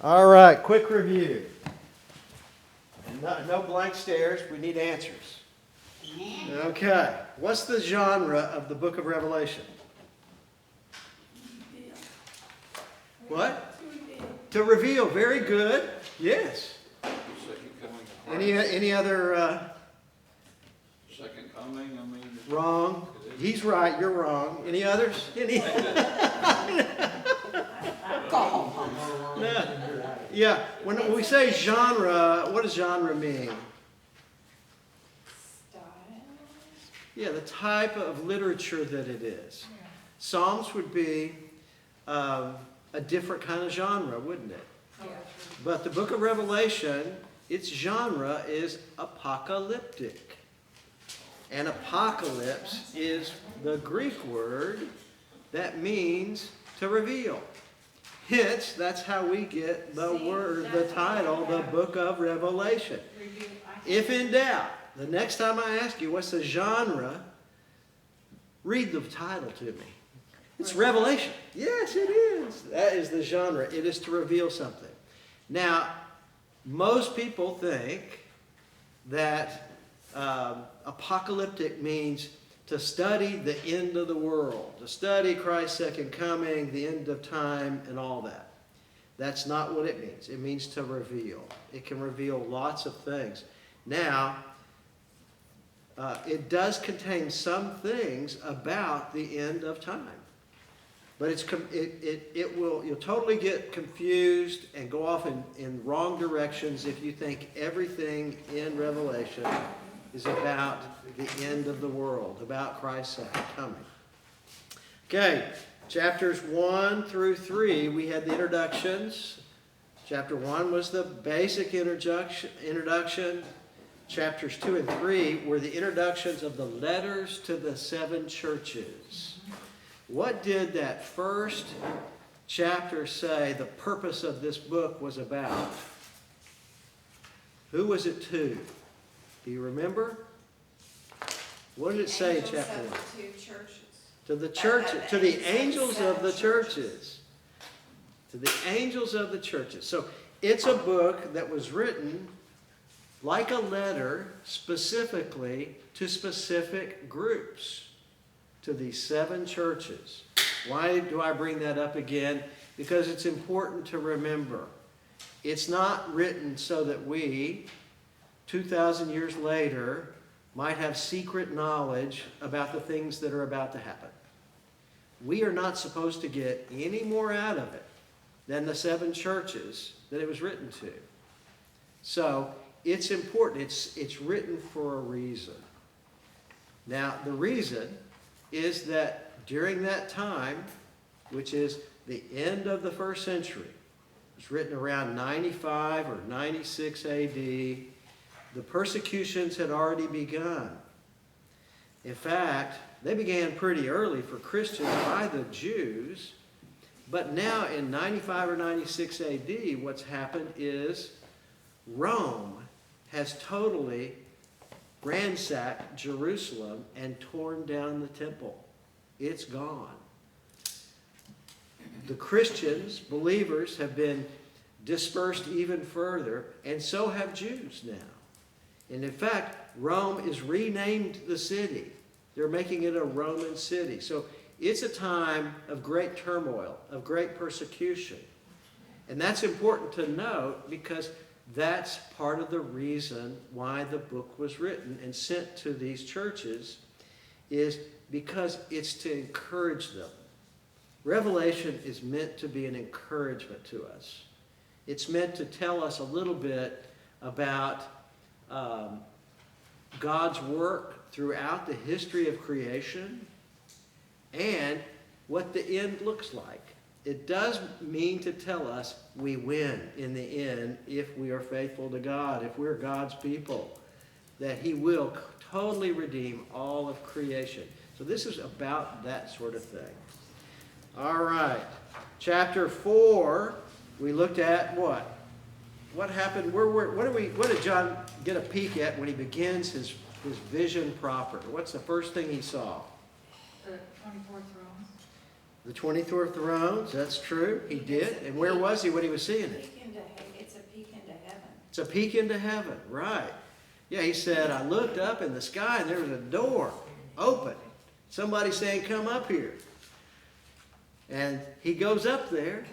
All right, quick review. No blank stares, we need answers. Okay, what's the genre of the book of Revelation? What? To reveal, very good. Yes. Second coming. Any other Second coming, I mean. wrong? He's right, you're wrong. Any others? Any? No. Yeah, when we say genre, what does genre mean? Style. Yeah, the type of literature that it is. Psalms would be a different kind of genre, wouldn't it? Yeah. But the book of Revelation, its genre is apocalyptic. And apocalypse is the Greek word that means to reveal. Hence, that's how we get the word, the title, the book of Revelation. If in doubt, the next time I ask you what's the genre, read the title to me. It's Revelation. Yes, it is. That is the genre. It is to reveal something. Now, most people think that apocalyptic means to study the end of the world, to study Christ's second coming, the end of time, and all that. That's not what it means. It means to reveal. It can reveal lots of things. Now, it does contain some things about the end of time. But you'll totally get confused and go off in wrong directions if you think everything in Revelation is about the end of the world, about Christ's second coming. Okay, chapters 1 through 3, we had the introductions. Chapter 1 was the basic introduction. Chapters 2 and 3 were the introductions of the letters to the 7 churches. What did that first chapter say the purpose of this book was about? Who was it to? Do you remember? What did it say in chapter 1? To the churches, to the angels of the churches. To the angels of the churches. So it's a book that was written like a letter specifically to specific groups. To these 7 churches. Why do I bring that up again? Because it's important to remember. It's not written so that we, 2,000 years later, might have secret knowledge about the things that are about to happen. We are not supposed to get any more out of it than the 7 churches that it was written to. So it's important. It's written for a reason. Now, the reason is that during that time, which is the end of the first century, it was written around 95 or 96 AD, the persecutions had already begun. In fact, they began pretty early for Christians by the Jews, but now in 95 or 96 AD, what's happened is Rome has totally ransacked Jerusalem and torn down the temple. It's gone. The Christians, believers, have been dispersed even further, and so have Jews now. And in fact, Rome is renamed the city. They're making it a Roman city. So it's a time of great turmoil, of great persecution. And that's important to note because that's part of the reason why the book was written and sent to these churches is because it's to encourage them. Revelation is meant to be an encouragement to us. It's meant to tell us a little bit about God's work throughout the history of creation and what the end looks like. It does mean to tell us we win in the end if we are faithful to God, if we're God's people, that He will totally redeem all of creation. So this is about that sort of thing. All right. Chapter 4, we looked at what? What happened? What did John get a peek at when he begins his vision proper? What's the first thing he saw? The 24 thrones. The 24 thrones, that's true. He did. And where was he when he was seeing it? He It's a peek into heaven, right? Yeah, he said, I looked up in the sky and there was a door open. Somebody saying, come up here. And he goes up there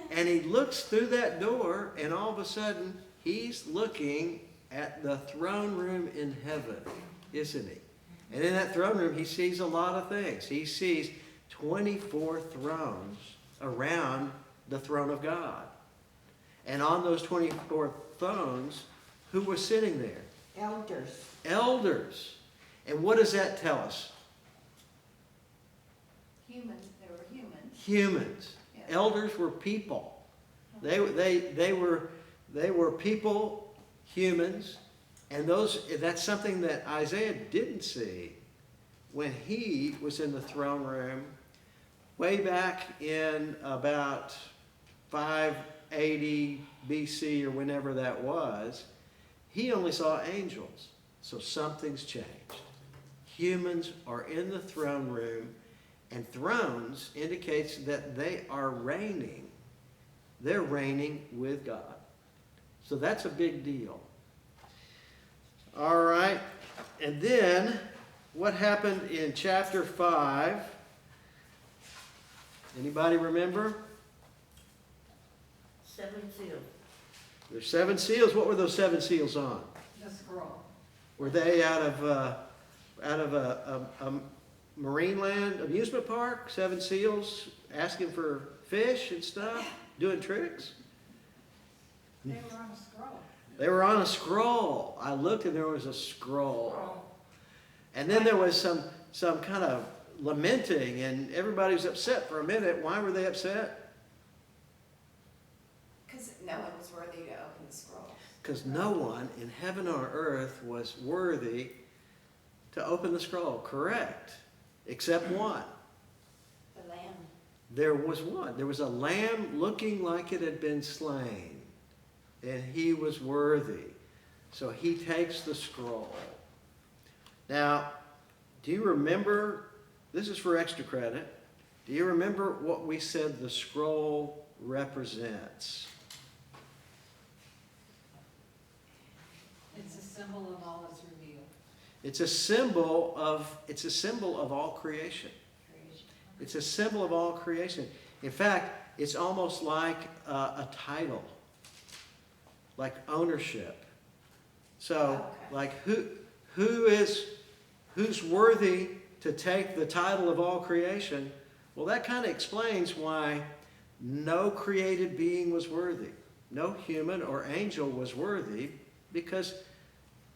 and he looks through that door, and all of a sudden he's looking at the throne room in heaven, isn't he? And in that throne room he sees a lot of things. He sees 24 thrones around the throne of God. And on those 24 thrones, who was sitting there? Elders. Elders. And what does that tell us? Humans, they were humans. Humans. Yeah. Elders were people. They were people, humans, and that's something that Isaiah didn't see when he was in the throne room way back in about 580 BC or whenever that was. He only saw angels. So something's changed. Humans are in the throne room, and thrones indicates that they are reigning. They're reigning with God. So that's a big deal. All right. And then what happened in chapter 5? Anybody remember? 7 seals. There's 7 seals. What were those 7 seals on? The scroll. Were they out of a marine land amusement park? 7 seals asking for fish and stuff, doing tricks? They were on a scroll. They were on a scroll. I looked and there was a scroll. And then there was some kind of lamenting, and everybody was upset for a minute. Why were they upset? Because no one was worthy to open the scroll. Because no one in heaven or earth was worthy to open the scroll. Correct. Except one. The lamb. There was one. There was a lamb looking like it had been slain. And he was worthy. So he takes the scroll. Now, do you remember, this is for extra credit, do you remember what we said the scroll represents? It's a symbol of all that's revealed. It's a symbol of all creation. Creation. It's a symbol of all creation. In fact, it's almost like a title, like ownership. So, like who's worthy to take the title of all creation? Well, that kind of explains why no created being was worthy. No human or angel was worthy, because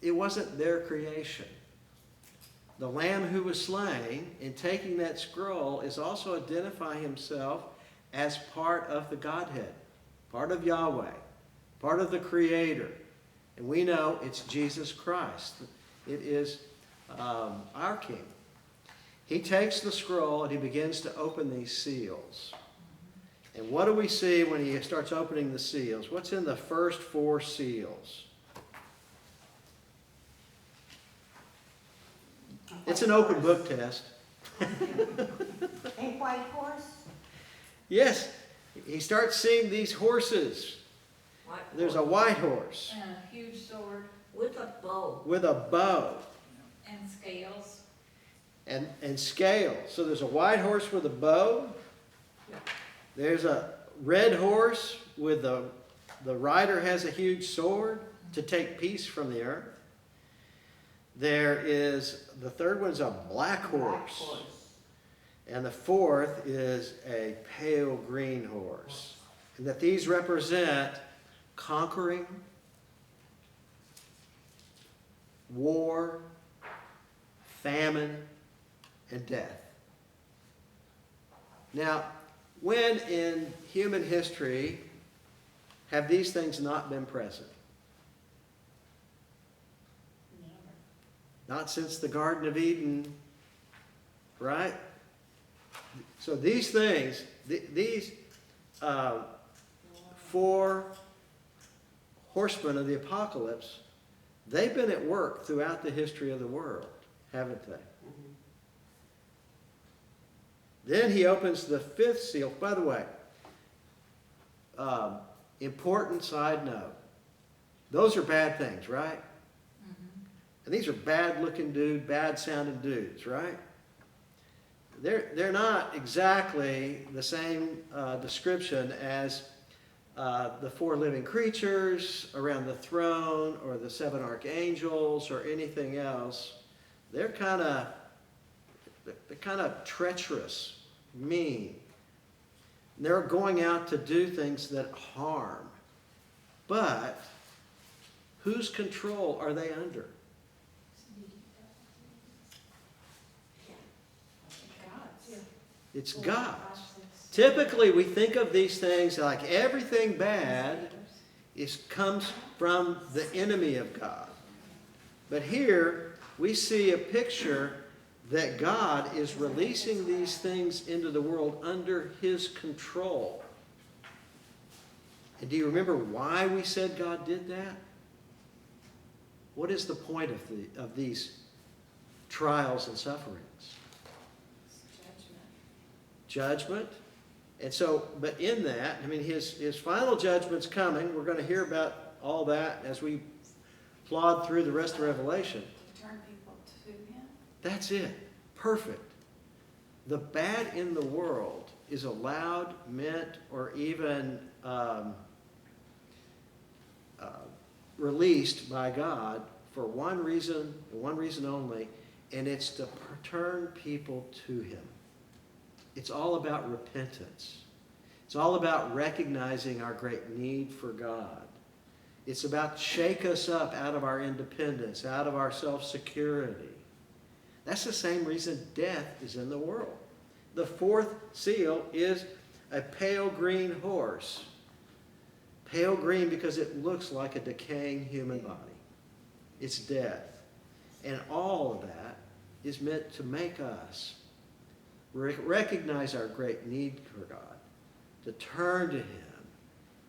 it wasn't their creation. The Lamb who was slain, in taking that scroll, is also identifying himself as part of the Godhead, part of Yahweh, part of the Creator. And we know it's Jesus Christ. It is our King. He takes the scroll and he begins to open these seals. And what do we see when he starts opening the seals? What's in the first 4 seals? It's an open book test. A white horse? Yes, he starts seeing these horses. There's a white horse And a huge sword With a bow. with a bow and scales. and scales. So there's a white horse with a bow. There's a red horse with the rider has a huge sword to take peace from the earth. There is, the third one's a black horse. And the fourth is a pale green horse. And that these represent conquering, war, famine, and death. Now, when in human history have these things not been present? Not since the Garden of Eden, right? So these things, these 4 horsemen of the apocalypse, they've been at work throughout the history of the world, haven't they? Then he opens the 5th seal. By the way, important side note. Those are bad things, right? Mhm. And these are bad-looking dudes, bad-sounding dudes, right? They're not exactly the same description as the four living creatures around the throne or the seven archangels or anything else. They're kind of treacherous, mean. They're going out to do things that harm. But whose control are they under? God's. It's God's. Typically, we think of these things like everything bad comes from the enemy of God. But here, we see a picture that God is releasing these things into the world under His control. And do you remember why we said God did that? What is the point of these trials and sufferings? Judgment. And so, but in that, I mean, his final judgment's coming. We're going to hear about all that as we plod through the rest of Revelation. To turn people to him. That's it. Perfect. The bad in the world is allowed, meant, or even released by God for one reason, and one reason only, and it's to turn people to Him. It's all about repentance. It's all about recognizing our great need for God. It's about shake us up out of our independence, out of our self-security. That's the same reason death is in the world. The fourth seal is a pale green horse. Pale green because it looks like a decaying human body. It's death. And all of that is meant to make us recognize our great need for God, to turn to Him,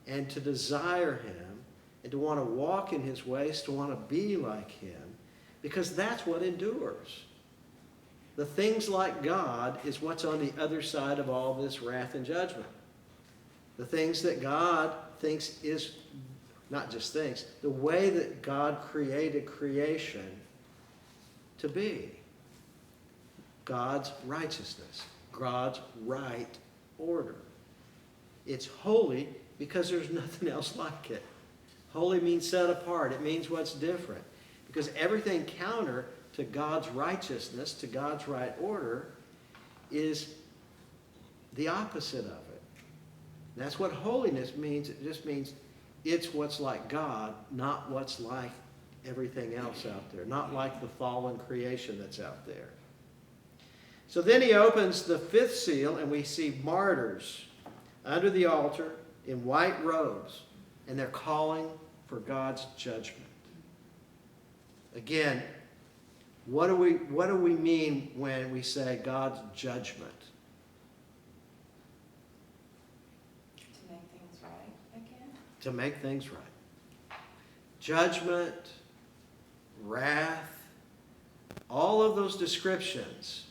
and to desire Him, and to want to walk in His ways, to want to be like Him, because that's what endures. The things like God is what's on the other side of all this wrath and judgment. The things that God thinks is, not just things, the way that God created creation to be. God's righteousness, God's right order. It's holy because there's nothing else like it. Holy means set apart. It means what's different. Because everything counter to God's righteousness, to God's right order, is the opposite of it. And that's what holiness means. It just means it's what's like God, not what's like everything else out there, not like the fallen creation that's out there. So then he opens the fifth seal, and we see martyrs under the altar in white robes, and they're calling for God's judgment. Again, what do we mean when we say God's judgment? To make things right again. To make things right. Judgment, wrath, all of those descriptions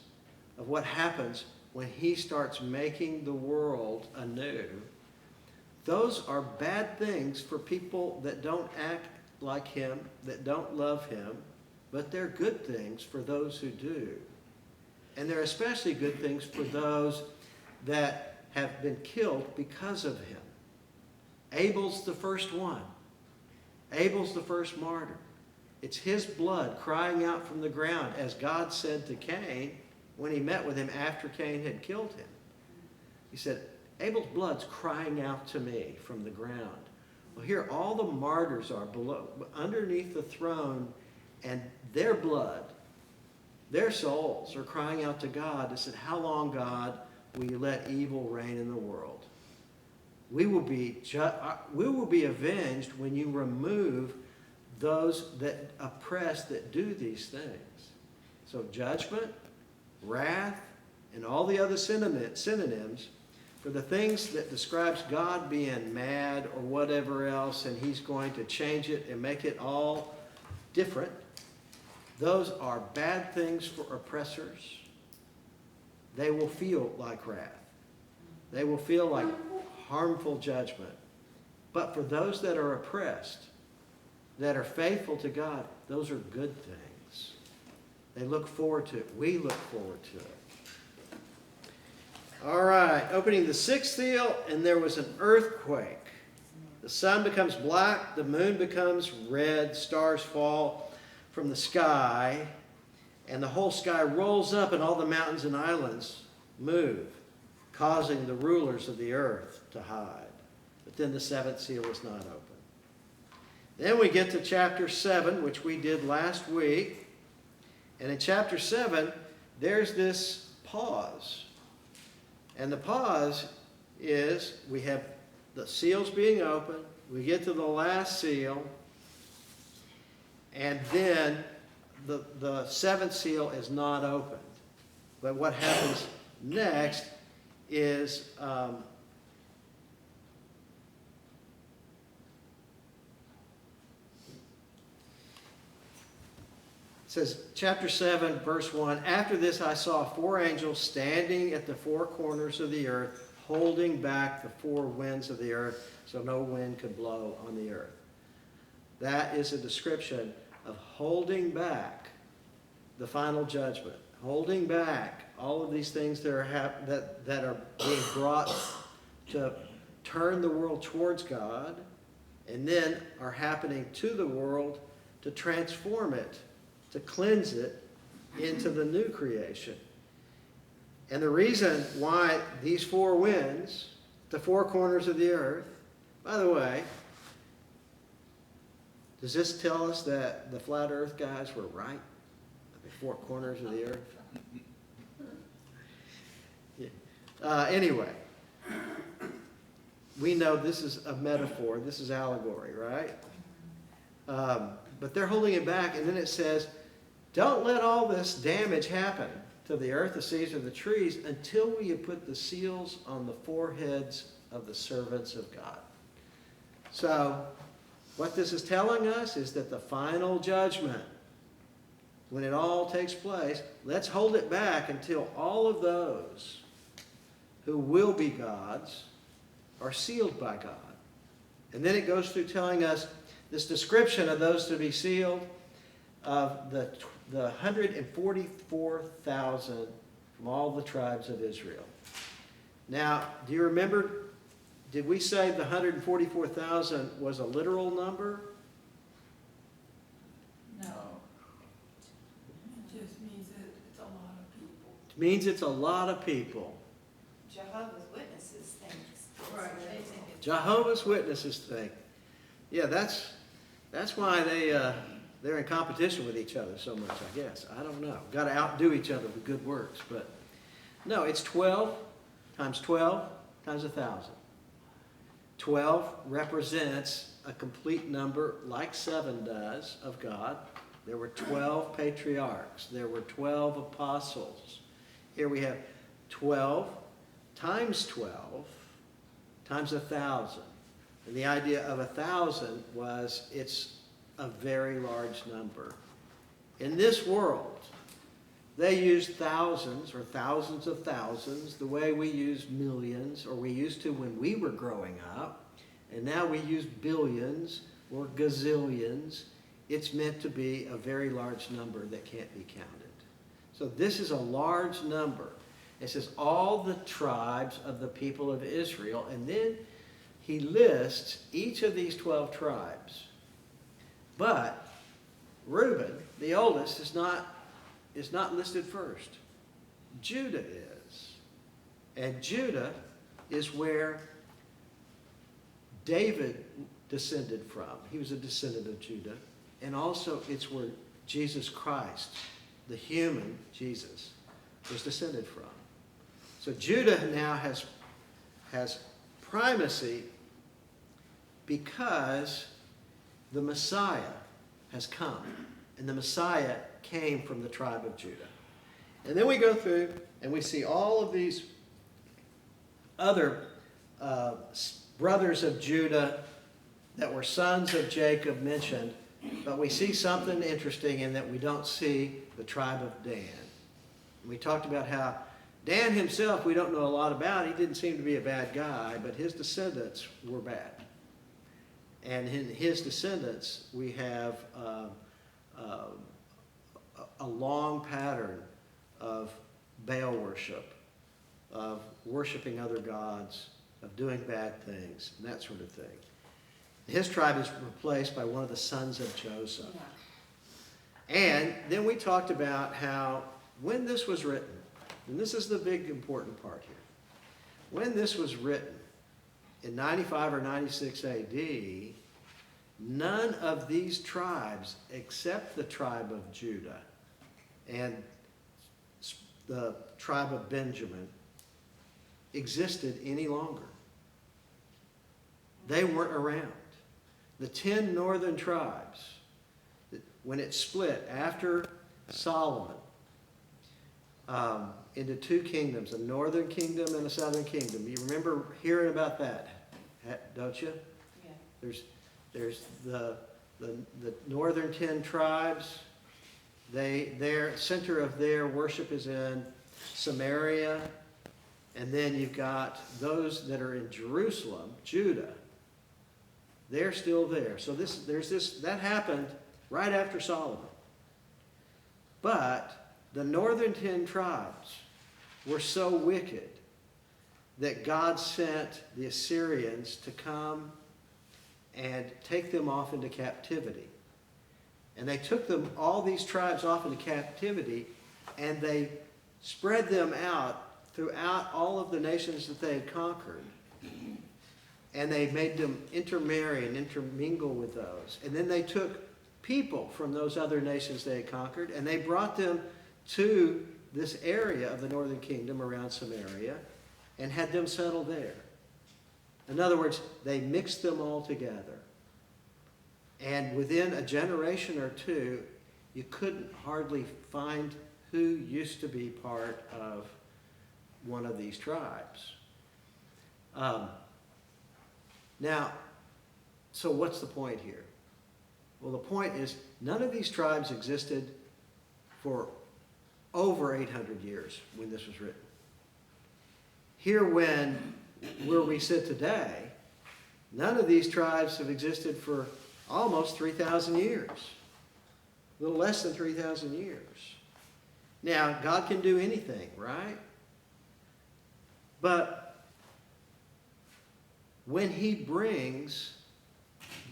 of what happens when He starts making the world anew, those are bad things for people that don't act like Him, that don't love Him, but they're good things for those who do. And they're especially good things for those that have been killed because of Him. Abel's the first one. Abel's the first martyr. It's his blood crying out from the ground, as God said to Cain when He met with him after Cain had killed him. He said, Abel's blood's crying out to me from the ground. Well, here all the martyrs are below, underneath the throne, and their blood, their souls are crying out to God and said, how long, God, will you let evil reign in the world? We will be avenged when you remove those that oppress, that do these things. So judgment, wrath, and all the other synonyms for the things that describes God being mad or whatever else, and He's going to change it and make it all different. Those are bad things for oppressors. They will feel like wrath. They will feel like harmful judgment. But for those that are oppressed, that are faithful to God, those are good things. They look forward to it. We look forward to it. All right, opening the sixth seal, and there was an earthquake. The sun becomes black, the moon becomes red, stars fall from the sky, and the whole sky rolls up, and all the mountains and islands move, causing the rulers of the earth to hide. But then the seventh seal was not open. Then we get to chapter 7, which we did last week. And in chapter 7, there's this pause. And the pause is we have the seals being opened. We get to the last seal. And then the seventh seal is not opened. But what happens next is it says, chapter 7, verse 1, after this I saw 4 angels standing at the 4 corners of the earth, holding back the 4 winds of the earth, so no wind could blow on the earth. That is a description of holding back the final judgment, holding back all of these things that are being brought to turn the world towards God, and then are happening to the world to transform it, to cleanse it into the new creation. And the reason why these 4 winds, the 4 corners of the earth, by the way, does this tell us that the flat earth guys were right? The 4 corners of the earth? Yeah. Anyway, we know this is a metaphor, this is allegory, right? But they're holding it back, and then it says, don't let all this damage happen to the earth, the seas, or the trees until we have put the seals on the foreheads of the servants of God. So, what this is telling us is that the final judgment, when it all takes place, let's hold it back until all of those who will be God's are sealed by God. And then it goes through telling us this description of those to be sealed, of the 144,000 from all the tribes of Israel. Now, do you remember, did we say the 144,000 was a literal number? No. It just means that it's a lot of people. It means it's a lot of people. Jehovah's Witnesses think. Right, they think it's. Jehovah's Witnesses think. Yeah, that's why they're in competition with each other so much, I guess. I don't know. Got to outdo each other with good works. But no, it's 12 times 1,000. 12 represents a complete number, like 7 does, of God. There were 12 patriarchs. There were 12 apostles. Here we have 12 times 12 times 1,000. And the idea of 1,000 was it's a very large number. In this world, they use thousands or thousands of thousands the way we use millions, or we used to when we were growing up. And now we use billions or gazillions. It's meant to be a very large number that can't be counted. So this is a large number. It says all the tribes of the people of Israel. And then he lists each of these 12 tribes. But Reuben, the oldest, is not listed first. Judah is. And Judah is where David descended from. He was a descendant of Judah. And also it's where Jesus Christ, the human Jesus, was descended from. So Judah now has primacy because the Messiah has come. And the Messiah came from the tribe of Judah. And then we go through and we see all of these other brothers of Judah that were sons of Jacob mentioned. But we see something interesting in that we don't see the tribe of Dan. We talked about how Dan himself we don't know a lot about. He didn't seem to be a bad guy, but his descendants were bad. And in his descendants, we have a long pattern of Baal worship, of worshiping other gods, of doing bad things, and that sort of thing. His tribe is replaced by one of the sons of Joseph. And then we talked about how when this was written, and this is the big important part here, when this was written in 95 or 96 AD, none of these tribes except the tribe of Judah and the tribe of Benjamin existed any longer. They weren't around. The 10 northern tribes, when it split after Solomon into two kingdoms, a northern kingdom and a southern kingdom. You remember hearing about that, don't you? Yeah. There's the northern 10 tribes. Their center of their worship is in Samaria. And then you've got those that are in Jerusalem, Judah. They're still there. So that happened right after Solomon. But the northern 10 tribes were so wicked that God sent the Assyrians to come and take them off into captivity. And they took all these tribes off into captivity, and they spread them out throughout all of the nations that they had conquered. And they made them intermarry and intermingle with those. And then they took people from those other nations they had conquered, and they brought them to this area of the northern kingdom around Samaria and had them settle there. In other words, they mixed them all together. And within a generation or two, you couldn't hardly find who used to be part of one of these tribes. Now, so what's the point here? Well, the point is none of these tribes existed for over 800 years when this was written. Here, where we sit today, none of these tribes have existed for almost 3,000 years. A little less than 3,000 years. Now, God can do anything, right? But when he brings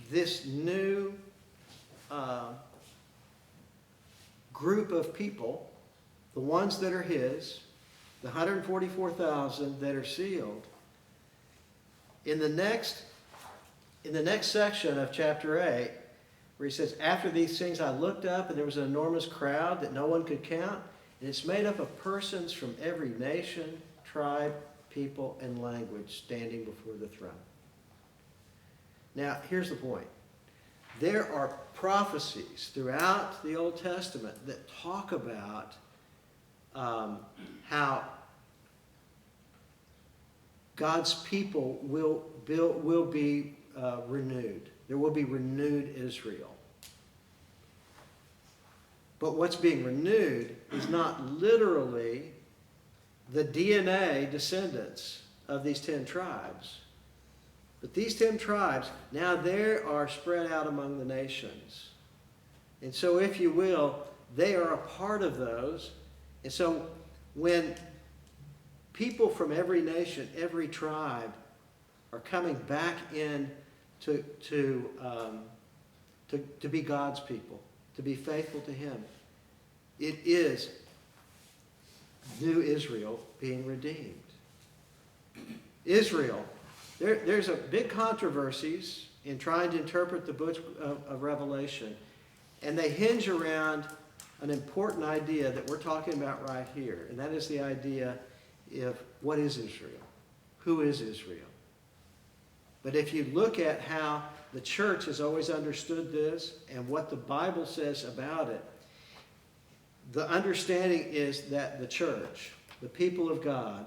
this new group of people, the ones that are his, the 144,000 that are sealed, in the next section of chapter 8, where he says, after these things I looked up, and there was an enormous crowd that no one could count, and it's made up of persons from every nation, tribe, people, and language standing before the throne. Now, here's the point. There are prophecies throughout the Old Testament that talk about how God's people will be renewed. There will be renewed Israel. But what's being renewed is not literally the DNA descendants of these 10 tribes. But these 10 tribes, now they are spread out among the nations. And so, if you will, they are a part of those. And so, when people from every nation, every tribe, are coming back in to be God's people, to be faithful to him, it is new Israel being redeemed. Israel, there's a big controversies in trying to interpret the book of Revelation, and they hinge around an important idea that we're talking about right here, and that is the idea of what is Israel? Who is Israel? But if you look at how the church has always understood this and what the Bible says about it, the understanding is that the church, the people of God,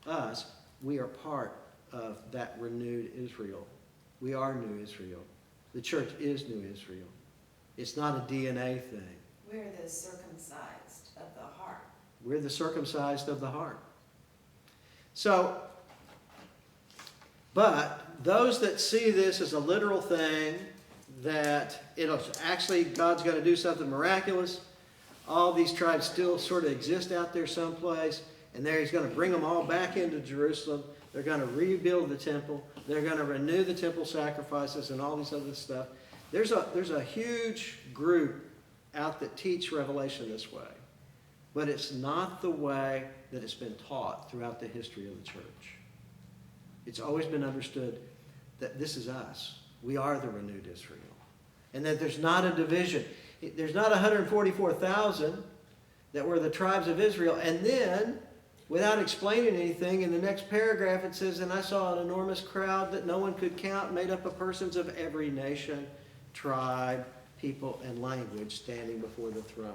us, we are part of that renewed Israel. We are new Israel. The church is new Israel. It's not a DNA thing. We're the circumcised of the heart. We're the circumcised of the heart. So, But those that see this as a literal thing, that it'll actually, God's going to do something miraculous, all these tribes still sort of exist out there someplace, and there He's going to bring them all back into Jerusalem. They're going to rebuild the temple. They're going to renew the temple sacrifices and all these other stuff. There's a huge group out that teach Revelation this way. But it's not the way that it's been taught throughout the history of the church. It's always been understood that this is us. We are the renewed Israel. And that there's not a division. There's not 144,000 that were the tribes of Israel. And then, without explaining anything, in the next paragraph it says, and I saw an enormous crowd that no one could count, made up of persons of every nation, tribe, people, and language standing before the throne.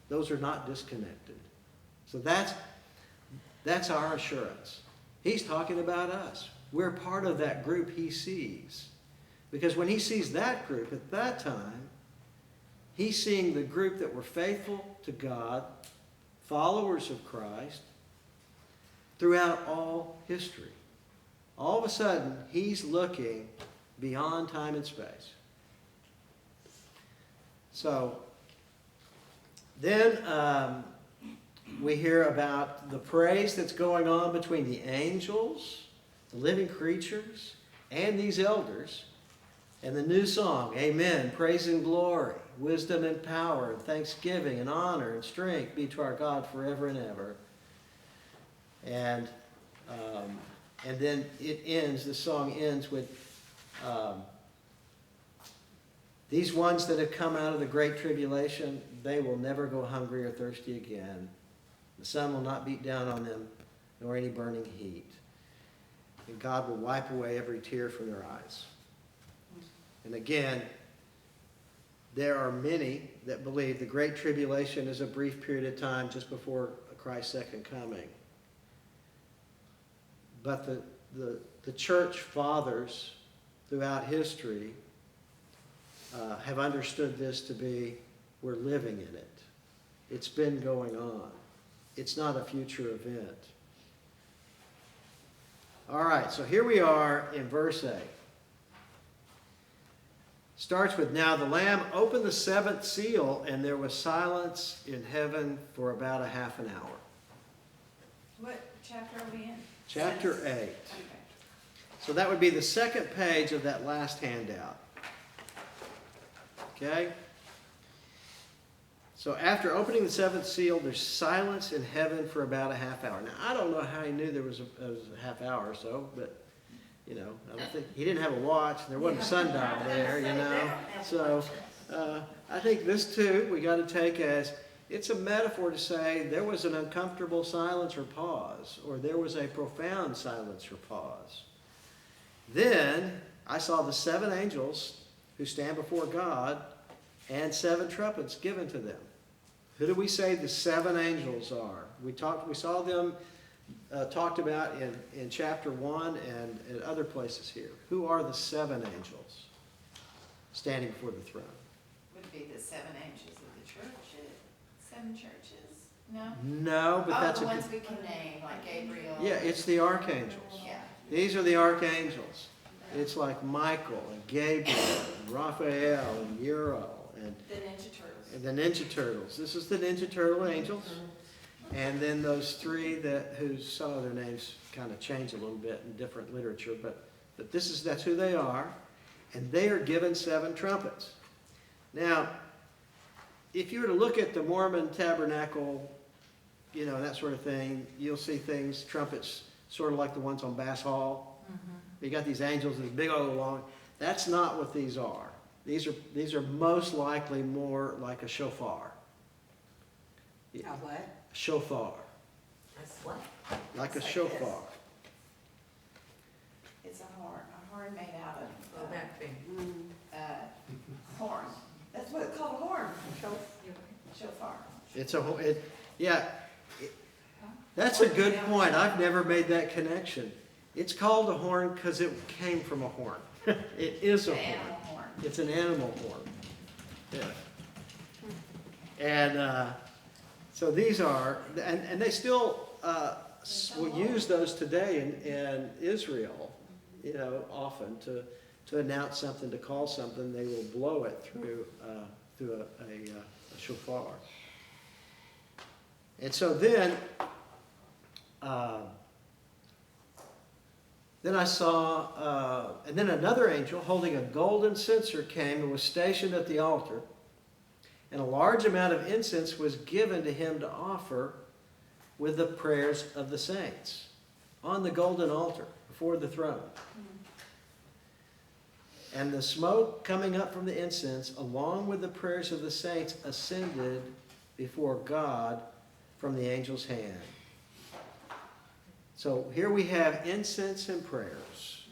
Those are not disconnected. So that's our assurance. He's talking about us. We're part of that group He sees. Because when He sees that group at that time, He's seeing the group that were faithful to God, followers of Christ, throughout all history. All of a sudden, He's looking beyond time and space. So, then we hear about the praise that's going on between the angels, the living creatures, and these elders. And the new song, Amen, praise and glory, wisdom and power, and thanksgiving and honor and strength be to our God forever and ever. And then it ends, the song ends with, these ones that have come out of the great tribulation, they will never go hungry or thirsty again. The sun will not beat down on them, nor any burning heat. And God will wipe away every tear from their eyes. And again, there are many that believe the Great Tribulation is a brief period of time just before Christ's second coming. But the church fathers throughout history have understood this to be, we're living in it. It's been going on. It's not a future event. All right, so here we are in verse 8. Starts with, now the Lamb opened the seventh seal, and there was silence in heaven for about a half an hour. What chapter are we in? Chapter 8. Okay. So that would be the second page of that last handout. Okay? So after opening the seventh seal, there's silence in heaven for about a half hour. Now, I don't know how he knew there was a half hour or so, but, you know, I don't think, he didn't have a watch. There wasn't a sundial there, you know. So I think this, too, we got to take as, it's a metaphor to say there was an uncomfortable silence or pause, or there was a profound silence or pause. Then I saw the seven angels who stand before God, and seven trumpets given to them. Who do we say the seven angels are? We saw them talked about in chapter 1 and in other places here. Who are the seven angels standing before the throne? Would be the seven angels of the church. Seven churches? No? No, but that's the ones we can name, like Gabriel. Yeah, it's the archangels. Yeah. These are the archangels. It's like Michael and Gabriel and Raphael and Uriel and The Ninja Turtles. the Ninja Turtles. This is the Ninja Turtle angels. And then those three whose some of their names kind of change a little bit in different literature, but that's who they are. And they are given seven trumpets. Now, if you were to look at the Mormon tabernacle, you know, that sort of thing, you'll see things, trumpets, sort of like the ones on Bass Hall. You got these angels, this big old long. That's not what these are. These are most likely more like a shofar. A what? A shofar. That's what? Like a It's like shofar. It's a horn made out Go of back there. horn. That's what it's called, a horn. Shofar. That's a good point. I've never made that connection. It's called a horn because it came from a horn. It is a The horn. animal horn. It's an animal horn. Yeah. And so these are, and they still will use those today in Israel, you know, often to announce something, to call something. They will blow it through a shofar. And so then I saw, and then another angel holding a golden censer came and was stationed at the altar. And a large amount of incense was given to him to offer with the prayers of the saints on the golden altar before the throne. And the smoke coming up from the incense, along with the prayers of the saints, ascended before God from the angel's hand. So here we have incense and prayers.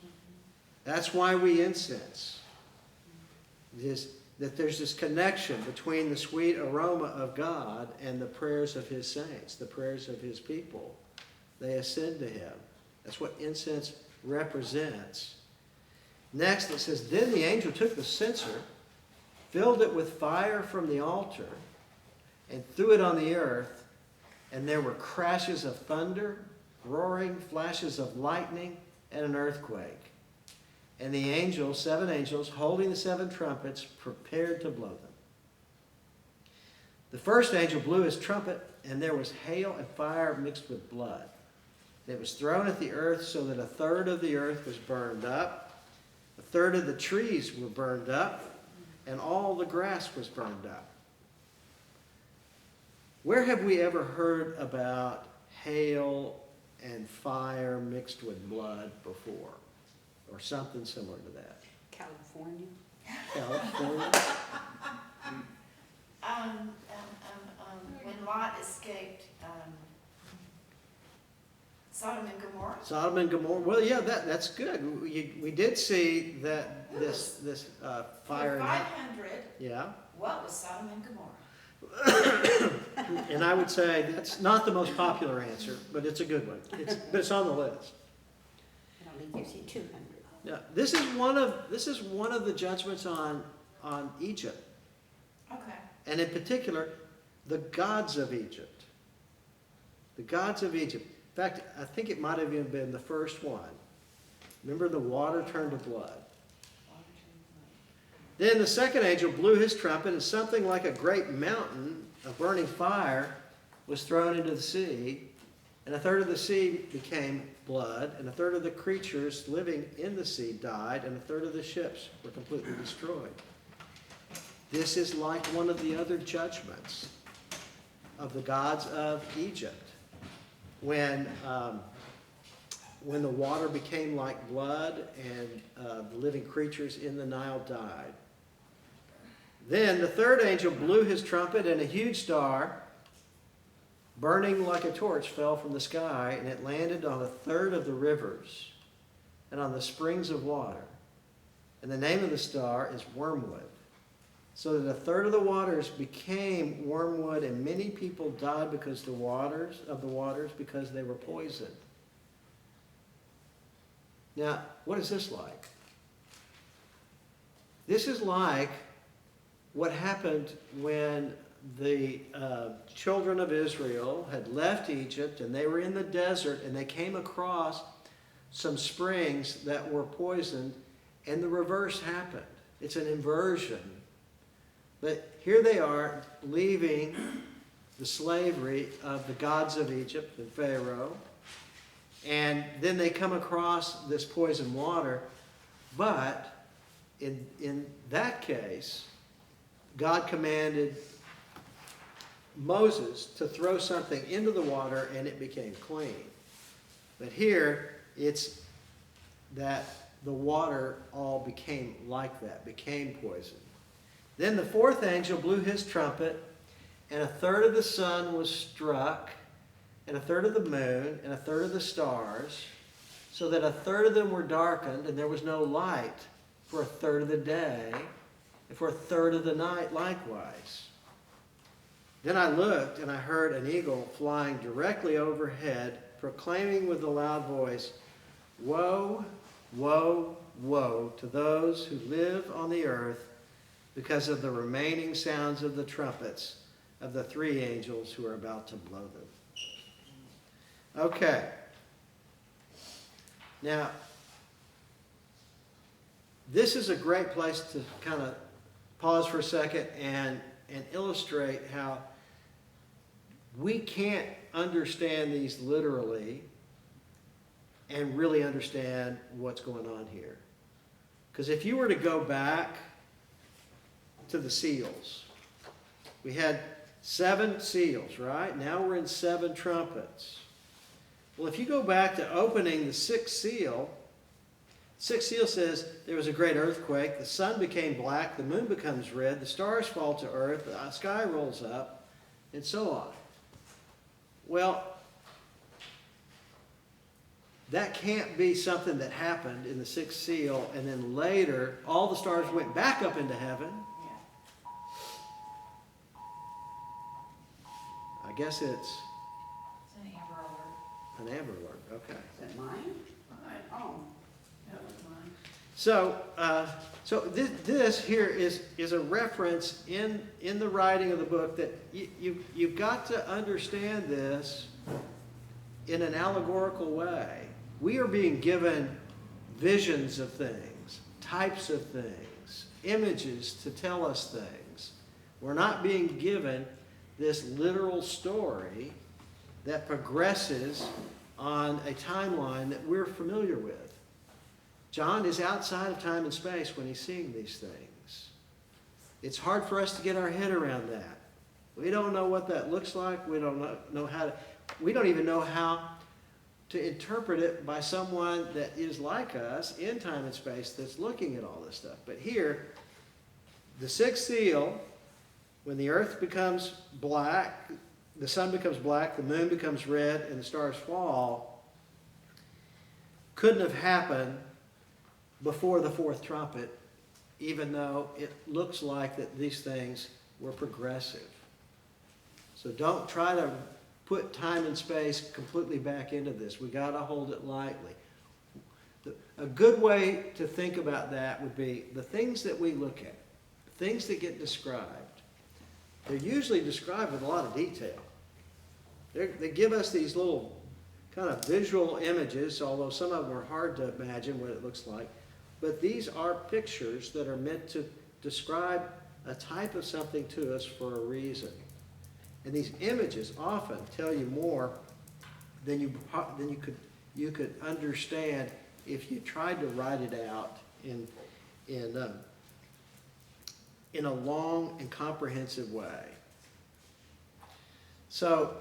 That's why we incense. That there's this connection between the sweet aroma of God and the prayers of his saints, the prayers of his people. They ascend to him. That's what incense represents. Next it says, then the angel took the censer, filled it with fire from the altar, and threw it on the earth, and there were crashes of thunder, roaring, flashes of lightning, and an earthquake. And the angels, 7 angels, holding the 7 trumpets, prepared to blow them. The first angel blew his trumpet, and there was hail and fire mixed with blood. And it was thrown at the earth, so that 1/3 of the earth was burned up, 1/3 of the trees were burned up, and all the grass was burned up. Where have we ever heard about hail and fire mixed with blood before? Or something similar to that? California. California? When Lot escaped, Sodom and Gomorrah. Sodom and Gomorrah. Well, yeah, that's good. We did see that this fire. For 500, Yeah. what was Sodom and Gomorrah? And I would say that's not the most popular answer, but it's a good one. But it's on the list. It only gives you 200. Yeah, this is one of the judgments on Egypt, Okay. and in particular, the gods of Egypt. The gods of Egypt. In fact, I think it might have even been the first one. Remember, the water turned to blood. Then the second angel blew his trumpet, and something like a great mountain of burning fire was thrown into the sea, and 1/3 of the sea became blood, and 1/3 of the creatures living in the sea died, and 1/3 of the ships were completely destroyed. This is like one of the other judgments of the gods of Egypt. When the water became like blood and the living creatures in the Nile died. Then the third angel blew his trumpet, and a huge star, burning like a torch, fell from the sky, and it landed on 1/3 of the rivers and on the springs of water. And the name of the star is Wormwood. So that 1/3 of the waters became wormwood, and many people died because because they were poisoned. Now, what is this like? This is like what happened when the children of Israel had left Egypt, and they were in the desert, and they came across some springs that were poisoned, and the reverse happened. It's an inversion. But here they are, leaving the slavery of the gods of Egypt and Pharaoh, and then they come across this poisoned water. But in that case, God commanded Moses to throw something into the water, and it became clean. But here, it's that the water all became like that, became poison. Then the fourth angel blew his trumpet, and 1/3 of the sun was struck, and 1/3 of the moon, and 1/3 of the stars, so that 1/3 of them were darkened, and there was no light for 1/3 of the day, and for 1/3 of the night likewise. Then I looked, and I heard an eagle flying directly overhead, proclaiming with a loud voice, "Woe, woe, woe to those who live on the earth, because of the remaining sounds of the trumpets of the 3 angels who are about to blow them." Okay. Now, this is a great place to kind of pause for a second and illustrate how we can't understand these literally and really understand what's going on here. Because if you were to go back to the seals, we had 7 seals, right? Now we're in 7 trumpets. Well, if you go back to opening the 6th seal says there was a great earthquake, the sun became black, the moon becomes red, the stars fall to earth, the sky rolls up, and so on. Well, that can't be something that happened in the 6th seal, and then later all the stars went back up into heaven. I guess it's It's an Amber Alert. an Amber Alert. Okay. Is that mine? Mine, Oh, that was mine. So, this here is a reference in the writing of the book that you've got to understand this in an allegorical way. We are being given visions of things, types of things, images to tell us things. We're not being given this literal story that progresses on a timeline that we're familiar with. John is outside of time and space when he's seeing these things. It's hard for us to get our head around that. We don't know what that looks like. We don't know how to, we don't even know how to interpret it by someone that is like us in time and space that's looking at all this stuff. But here, the 6th seal, when the earth becomes black, the sun becomes black, the moon becomes red, and the stars fall, couldn't have happened before the 4th trumpet, even though it looks like that these things were progressive. So don't try to put time and space completely back into this. We got to hold it lightly. A good way to think about that would be the things that we look at, things that get described. They're usually described with a lot of detail. They give us these little kind of visual images, although some of them are hard to imagine what it looks like. But these are pictures that are meant to describe a type of something to us for a reason. And these images often tell you more than you could understand if you tried to write it out in a long and comprehensive way. So,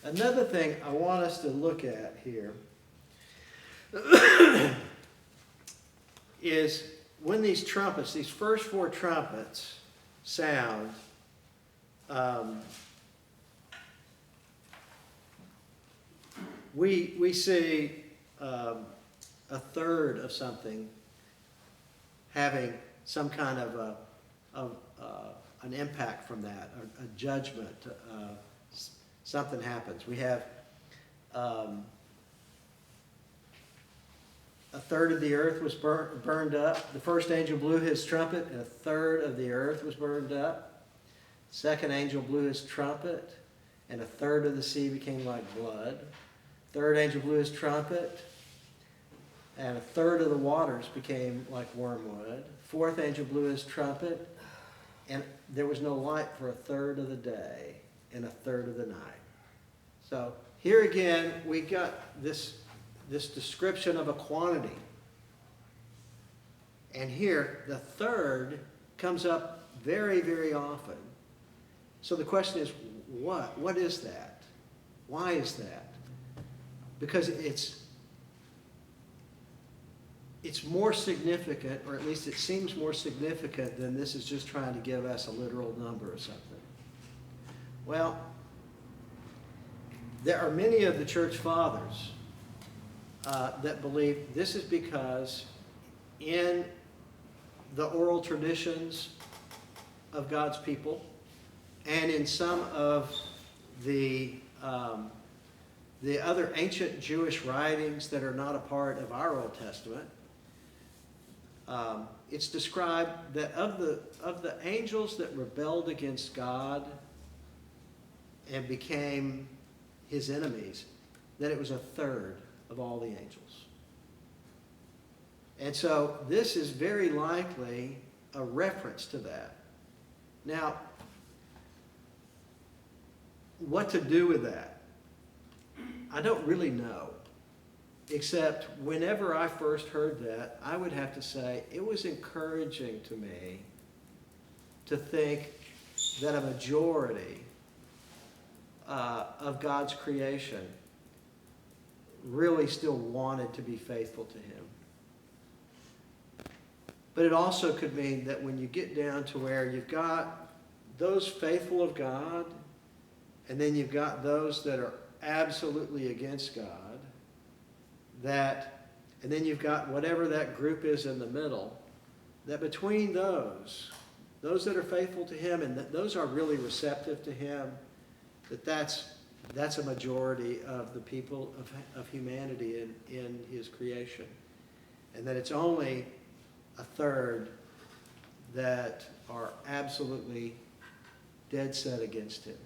another thing I want us to look at here is when these trumpets, these first 4 trumpets sound, we see a third of something having some kind of an impact from that, a judgment, something happens. We have a third of the earth was burned up. The first angel blew his trumpet, and a third of the earth was burned up. Second angel blew his trumpet, and a third of the sea became like blood. Third angel blew his trumpet, and a third of the waters became like wormwood. Fourth angel blew his trumpet, and there was no light for a third of the day and a third of the night. So here again, we got this description of a quantity. And here, the third comes up very, very often. So the question is, what? What is that? Why is that? Because it's more significant, or at least it seems more significant than this is just trying to give us a literal number or something. Well, there are many of the church fathers that believe this is because in the oral traditions of God's people and in some of the other ancient Jewish writings that are not a part of our Old Testament, it's described that of the angels that rebelled against God and became his enemies, that it was a third of all the angels. And so this is very likely a reference to that. Now, what to do with that? I don't really know. Except whenever I first heard that, I would have to say it was encouraging to me to think that a majority of God's creation really still wanted to be faithful to him. But it also could mean that when you get down to where you've got those faithful of God, and then you've got those that are absolutely against God, and then you've got whatever that group is in the middle, that between those that are faithful to him and that those are really receptive to him, that's a majority of the people of humanity in his creation. And that it's only a third that are absolutely dead set against him.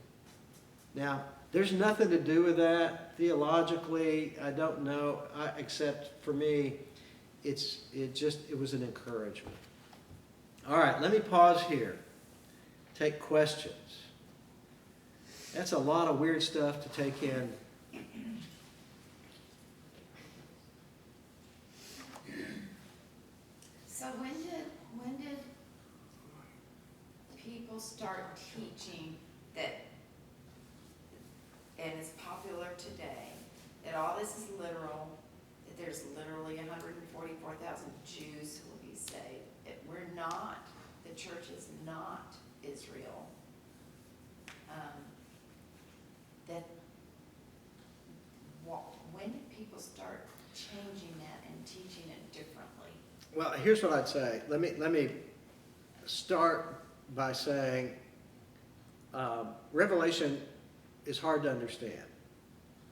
Now, there's nothing to do with that theologically. I don't know, except for me, it was an encouragement. All right, let me pause here. Take questions. That's a lot of weird stuff to take in. So when did people start teaching that, and it's popular today, that all this is literal, that there's literally 144,000 Jews who will be saved? We're not, the church is not Israel. When did people start changing that and teaching it differently? Well, here's what I'd say. Let me start by saying Revelation is hard to understand.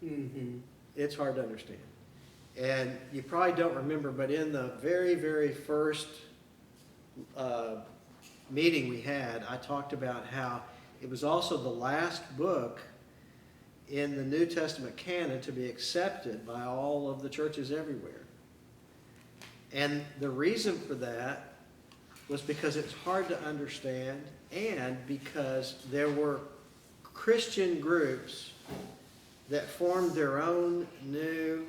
Mm-hmm. It's hard to understand. And you probably don't remember, but in the very, very first meeting we had, I talked about how it was also the last book in the New Testament canon to be accepted by all of the churches everywhere. And the reason for that was because it's hard to understand, and because there were Christian groups that formed their own new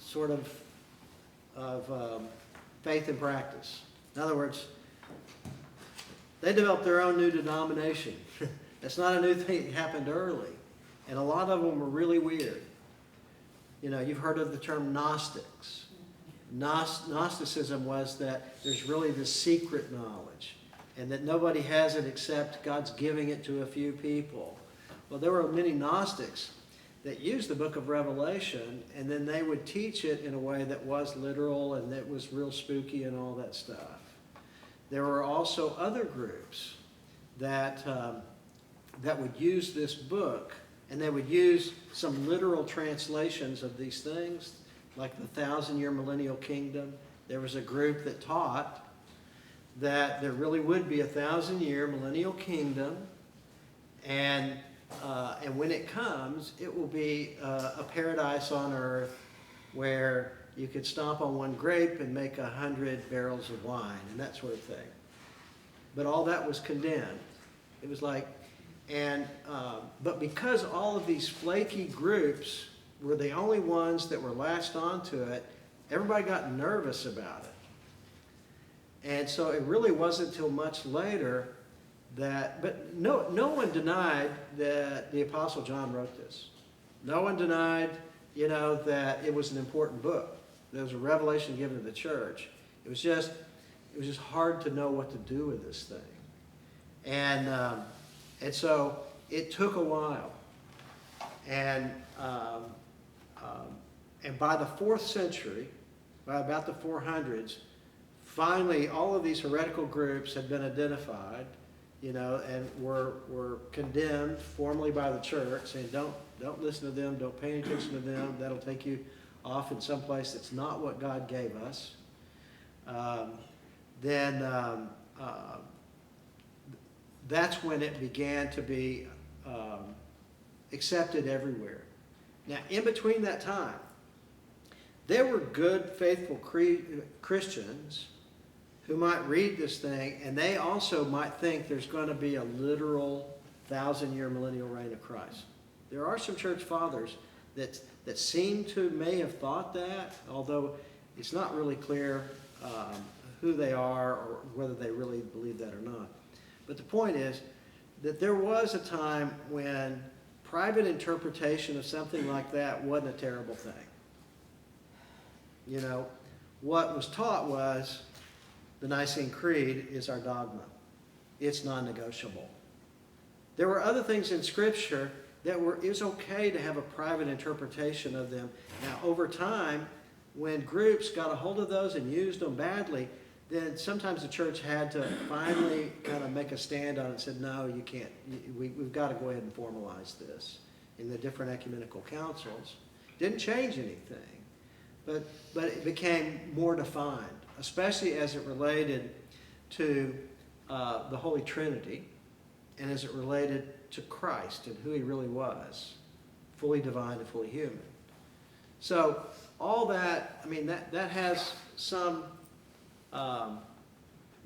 sort of faith and practice. In other words, they developed their own new denomination. That's not a new thing. It happened early. And a lot of them were really weird. You know, you've heard of the term Gnostics. Gnosticism was that there's really this secret knowledge, and that nobody has it except God's giving it to a few people. Well, there were many Gnostics that used the book of Revelation, and then they would teach it in a way that was literal and that was real spooky and all that stuff. There were also other groups that would use this book, and they would use some literal translations of these things, like the 1,000-year millennial kingdom. There was a group that taught that there really would be a 1,000-year millennial kingdom, and when it comes, it will be a paradise on earth where you could stomp on one grape and make 100 barrels of wine and that sort of thing. But all that was condemned. It was like, but because all of these flaky groups were the only ones that were latched onto it, everybody got nervous about it. And so it really wasn't until much later but no one denied that the Apostle John wrote this. No one denied, that it was an important book. There was a revelation given to the church. It was just hard to know what to do with this thing. And so it took a while. And by the 4th century, by about the 400s, finally all of these heretical groups had been identified, and were condemned formally by the church, saying, don't listen to them, don't pay attention to them, that'll take you off in some place that's not what God gave us. That's when it began to be accepted everywhere. Now, in between that time, there were good, faithful Christians who might read this thing, and they also might think there's going to be a literal 1,000-year millennial reign of Christ. There are some church fathers that seem to may have thought that, although it's not really clear who they are or whether they really believe that or not. But the point is that there was a time when private interpretation of something like that wasn't a terrible thing. You know, what was taught was the Nicene Creed is our dogma. It's non-negotiable. There were other things in Scripture that it was okay to have a private interpretation of them. Now, over time, when groups got a hold of those and used them badly, then sometimes the church had to finally kind of make a stand on it and said, no, you can't. We've got to go ahead and formalize this in the different ecumenical councils. Didn't change anything, but it became more defined, especially as it related to the Holy Trinity and as it related to Christ and who he really was, fully divine and fully human. So all that, I mean, that has some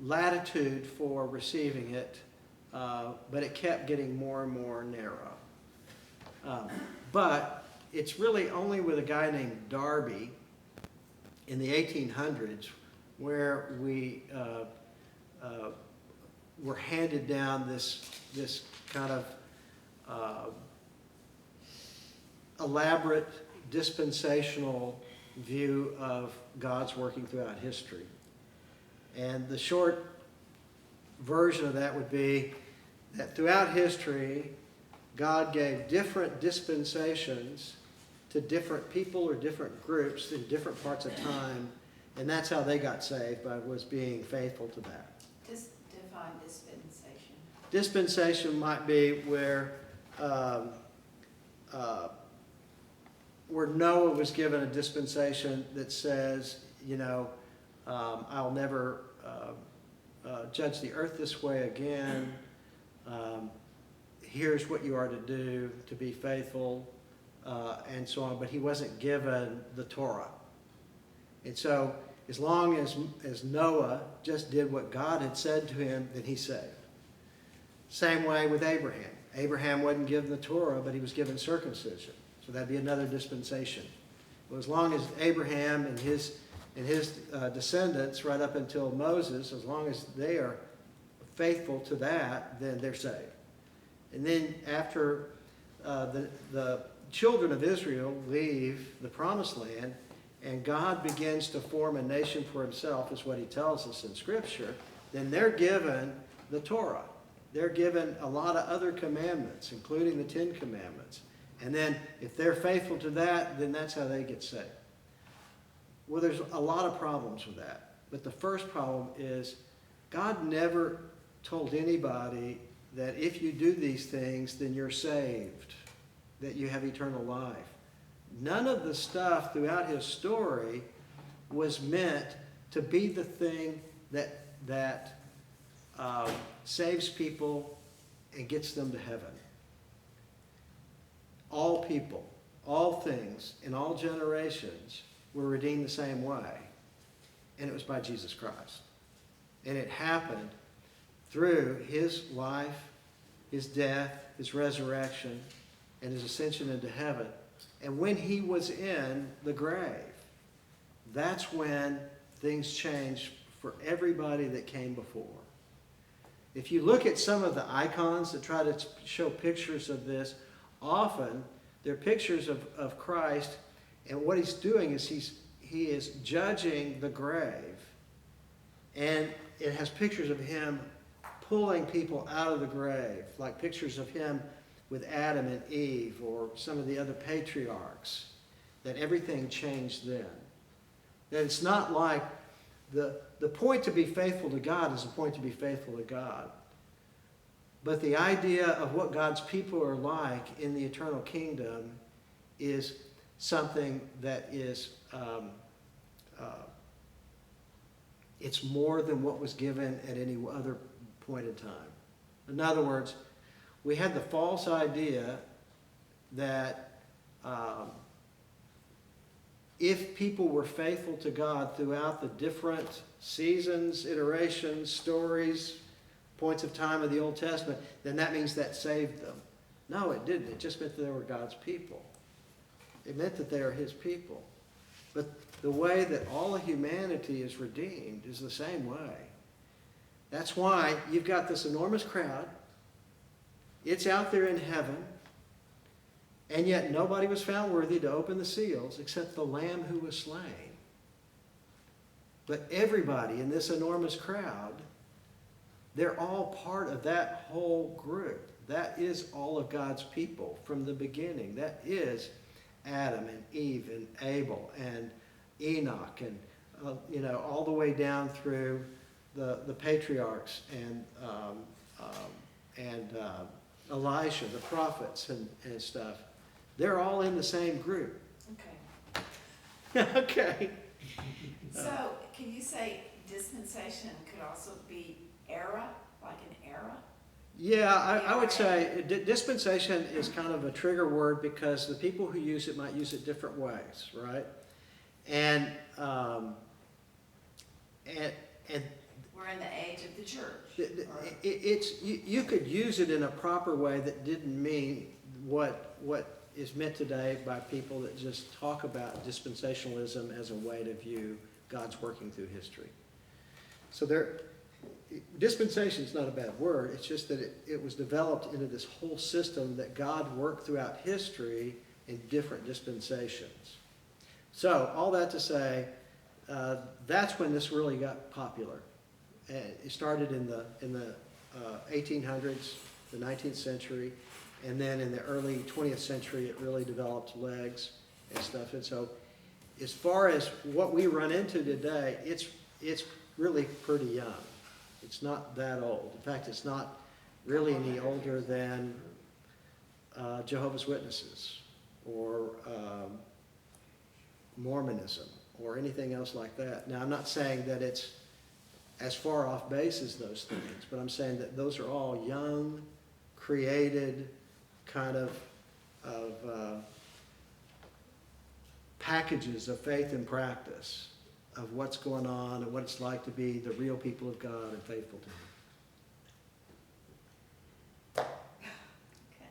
latitude for receiving it, but it kept getting more and more narrow. But it's really only with a guy named Darby in the 1800s where we were handed down this kind of elaborate dispensational view of God's working throughout history. And the short version of that would be that throughout history, God gave different dispensations to different people or different groups in different parts of time, and that's how they got saved, was being faithful to that. Just define dispensation. Dispensation might be where Noah was given a dispensation that says, you know, I'll never judge the earth this way again. Here's what you are to do to be faithful, and so on. But he wasn't given the Torah. And so as long as Noah just did what God had said to him, then he's saved. Same way with Abraham. Abraham wasn't given the Torah, but he was given circumcision. So that'd be another dispensation. Well, as long as Abraham and his descendants, right up until Moses, as long as they are faithful to that, then they're saved. And then after the children of Israel leave the promised land, and God begins to form a nation for himself, is what he tells us in Scripture, then they're given the Torah. They're given a lot of other commandments, including the 10 Commandments. And then if they're faithful to that, then that's how they get saved. Well, there's a lot of problems with that. But the first problem is God never told anybody that if you do these things, then you're saved, that you have eternal life. None of the stuff throughout his story was meant to be the thing that saves people and gets them to heaven. All people, all things, in all generations were redeemed the same way. And it was by Jesus Christ. And it happened through his life, his death, his resurrection, and his ascension into heaven. And when he was in the grave, that's when things changed for everybody that came before. If you look at some of the icons that try to show pictures of this, often they're pictures of Christ, and what he's doing is he is judging the grave, and it has pictures of him pulling people out of the grave, like pictures of him with Adam and Eve or some of the other patriarchs, that everything changed then. That it's not like the point to be faithful to God is the point to be faithful to God. But the idea of what God's people are like in the eternal kingdom is something that is, it's more than what was given at any other point in time. In other words, we had the false idea that if people were faithful to God throughout the different seasons, iterations, stories, points of time of the Old Testament, then that means that saved them. No, it didn't. It just meant that they were God's people. It meant that they are his people. But the way that all of humanity is redeemed is the same way. That's why you've got this enormous crowd. It's out there in heaven. And yet nobody was found worthy to open the seals except the Lamb who was slain. But everybody in this enormous crowd, they're all part of that whole group. That is all of God's people from the beginning. That is Adam and Eve and Abel and Enoch and all the way down through the patriarchs and Elisha, the prophets and stuff. They're all in the same group. Okay. Okay. So, can you say dispensation could also be era, like an era? Yeah, I would say dispensation is kind of a trigger word because the people who use it might use it different ways, right? And We're in the age of the church. you could use it in a proper way that didn't mean what is meant today by people that just talk about dispensationalism as a way to view God's working through history. So dispensation is not a bad word. It's just that it was developed into this whole system that God worked throughout history in different dispensations. So all that to say, that's when this really got popular. And it started in the 1800s, the 19th century, and then in the early 20th century, it really developed legs and stuff. And so, as far as what we run into today, it's really pretty young. It's not that old. In fact, it's not really any older than Jehovah's Witnesses or Mormonism or anything else like that. Now, I'm not saying that it's as far off base as those things, but I'm saying that those are all young, created kind of packages of faith and practice of what's going on and what it's like to be the real people of God and faithful to Him. Okay.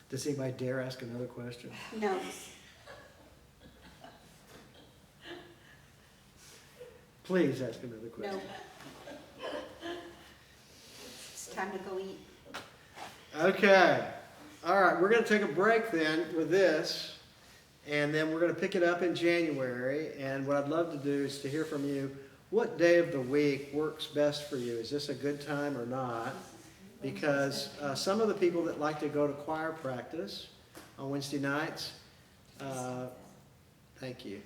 Does anybody dare ask another question? No. Please ask another question. No. It's time to go eat. Okay. All right, we're going to take a break then with this, and then we're going to pick it up in January. And what I'd love to do is to hear from you, what day of the week works best for you? Is this a good time or not? Because some of the people that like to go to choir practice on Wednesday nights, thank you.